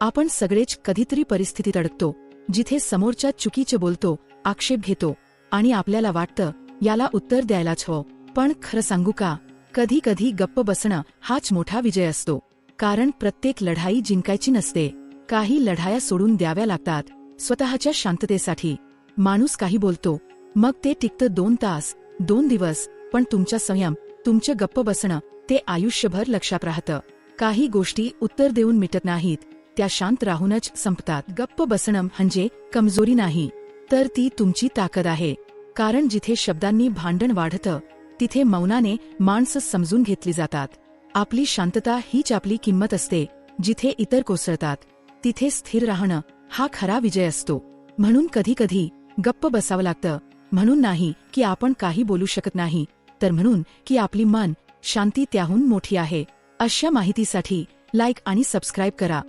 आपण सगळेच कधीतरी परिस्थितीत अडकतो जिथे समोरच्या चुकीचे बोलतो, आक्षेप घेतो आणि आपल्याला वाटतं याला उत्तर द्यायलाच हवं. पण खरं सांगू का, कधी कधी गप्प बसणं हाच मोठा विजय असतो. कारण प्रत्येक लढाई जिंकायची नसते. काही लढाया सोडून द्याव्या लागतात स्वतःच्या शांततेसाठी. माणूस काही बोलतो, मग ते टिकतं 2 तास, 2 दिवस, पण तुमचा संयम, तुमचं गप्प बसणं, ते आयुष्यभर लक्षात राहतं. काही गोष्टी उत्तर देऊन मिटत नाहीत, त्या शांत राहूनच संपतात. गप्प बसणं म्हणजे कमजोरी नाही, तर ती तुमची ताकद आहे. कारण जिथे शब्दांनी भांडण वाढतं, तिथे मौनाने माणसं समजून घेतली जातात. आपली शांतता हीच आपली किंमत असते. जिथे इतर कोसळतात, तिथे स्थिर राहणं हा खरा विजय असतो. म्हणून कधी कधी गप्प बसावं लागतं. म्हणून नाही की आपण काही बोलू शकत नाही, तर म्हणून की आपली मन शांती त्याहून मोठी आहे. अशा माहितीसाठी लाईक आणि सबस्क्राईब करा.